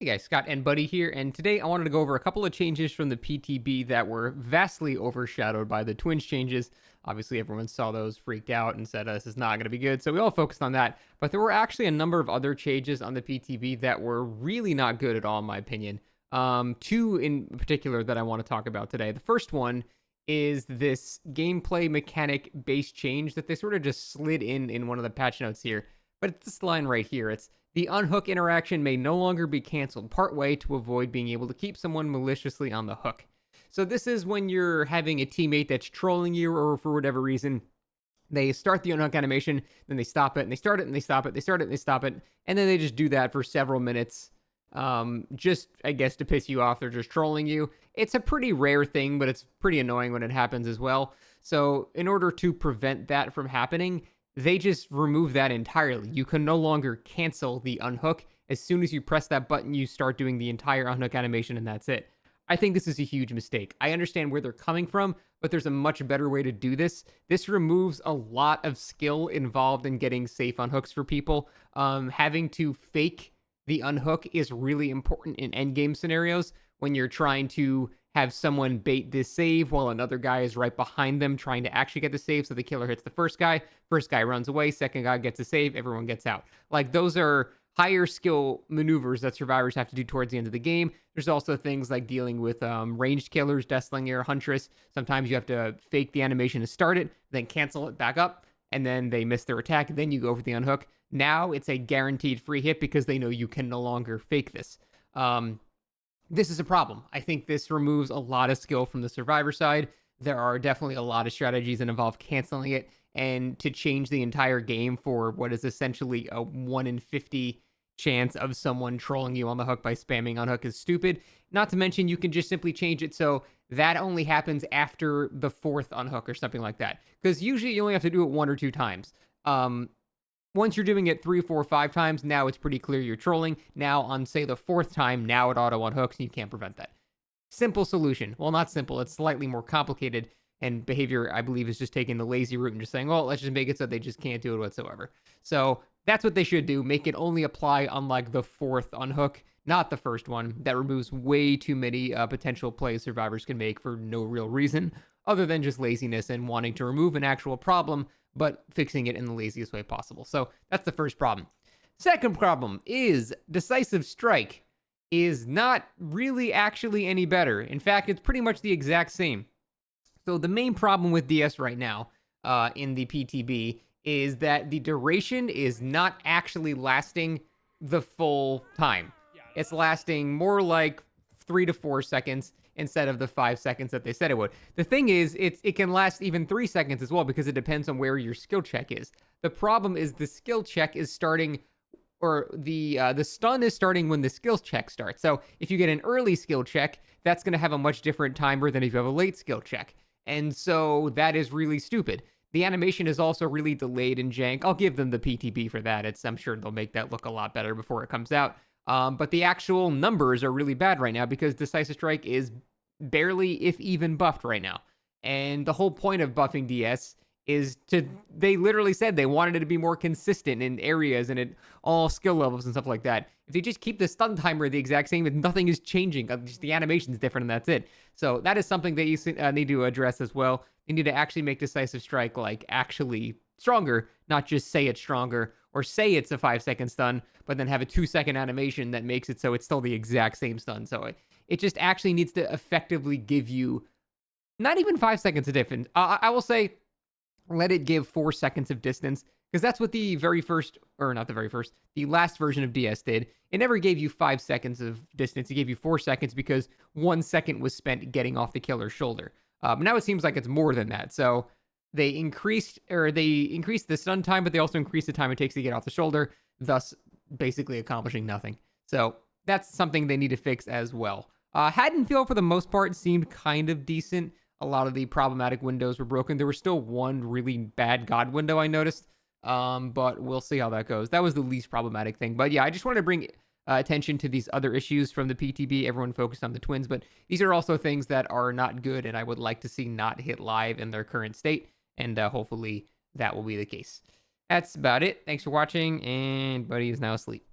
Hey guys, Scott and Buddy here, and today I wanted to go over a couple of changes from the PTB that were vastly overshadowed by the Twins changes. Obviously, everyone saw those, freaked out, and said this is not going to be good, so we all focused on that. But there were actually a number of other changes on the PTB that were really not good at all, in my opinion. Two in particular that I want to talk about today. The first one is this gameplay mechanic based change that they sort of just slid in one of the patch notes here. But it's this line right here. It's the unhook interaction may no longer be canceled partway to avoid being able to keep someone maliciously on the hook. So this is when you're having a teammate that's trolling you, or for whatever reason, they start the unhook animation, then they stop it, and they start it, and they stop it, they start it, and they stop it, and then they just do that for several minutes, just, I guess, to piss you off. They're just trolling you. It's a pretty rare thing, but it's pretty annoying when it happens as well. So in order to prevent that from happening, they just remove that entirely. You can no longer cancel the unhook. As soon as you press that button, you start doing the entire unhook animation, and that's it. I think this is a huge mistake. I understand where they're coming from, but there's a much better way to do this. This removes a lot of skill involved in getting safe unhooks for people. Having to fake the unhook is really important in endgame scenarios when you're trying to have someone bait this save while another guy is right behind them trying to actually get the save. So the killer hits the first guy runs away, second guy gets a save, everyone gets out. Like, those are higher skill maneuvers that survivors have to do towards the end of the game. There's also things like dealing with ranged killers, Deathslinger, Huntress. Sometimes you have to fake the animation to start it, then cancel it back up, and then they miss their attack, then you go for the unhook. Now it's a guaranteed free hit because they know you can no longer fake this. This is a problem. I think this removes a lot of skill from the survivor side. There are definitely a lot of strategies that involve canceling it, and to change the entire game for what is essentially a 1 in 50 chance of someone trolling you on the hook by spamming unhook is stupid. Not to mention, you can just simply change it so that only happens after the 4th unhook or something like that. Because usually you only have to do it 1 or 2 times. Once you're doing it 3, 4, 5 times, now it's pretty clear you're trolling. Now, on, say, the 4th time, now it auto unhooks, and you can't prevent that. Simple solution. Well, not simple. It's slightly more complicated, and behavior, I believe, is just taking the lazy route and just saying, oh, let's just make it so they just can't do it whatsoever. So that's what they should do. Make it only apply on, like, the 4th unhook, not the first one. That removes way too many potential plays survivors can make for no real reason, other than just laziness and wanting to remove an actual problem, but fixing it in the laziest way possible. So that's the first problem. Second problem is Decisive Strike is not really actually any better. In fact, it's pretty much the exact same. So the main problem with DS right now in the PTB is that the duration is not actually lasting the full time. It's lasting more like 3 to 4 seconds instead of the 5 seconds that they said it would. The thing is, it can last even 3 seconds as well, because it depends on where your skill check is. The problem is the skill check is starting, or the stun is starting when the skill check starts. So if you get an early skill check, that's going to have a much different timer than if you have a late skill check. And so that is really stupid. The animation is also really delayed and jank. I'll give them the PTB for that. I'm sure they'll make that look a lot better before it comes out. But the actual numbers are really bad right now because Decisive Strike is barely, if even, buffed right now. And the whole point of buffing DS is they literally said they wanted it to be more consistent in areas and at all skill levels and stuff like that. If they just keep the stun timer the exact same, if nothing is changing, just the animation's different and that's it. So that is something that you need to address as well. You need to actually make Decisive Strike, like, actually stronger, not just say it's stronger or say it's a 5-second stun, but then have a 2-second animation that makes it so it's still the exact same stun. So it just actually needs to effectively give you not even 5 seconds of difference. I will say, let it give 4 seconds of distance, because that's what the last version of DS did. It never gave you 5 seconds of distance. It gave you 4 seconds because 1 second was spent getting off the killer's shoulder. Now it seems like it's more than that. So they increased the stun time, but they also increased the time it takes to get off the shoulder, thus basically accomplishing nothing. So that's something they need to fix as well. Haddonfield, for the most part, seemed kind of decent. A lot of the problematic windows were broken. There was still one really bad God window I noticed, but we'll see how that goes. That was the least problematic thing. But yeah, I just wanted to bring attention to these other issues from the PTB. Everyone focused on the Twins, but these are also things that are not good, and I would like to see not hit live in their current state, and hopefully that will be the case. That's about it. Thanks for watching, and Buddy is now asleep.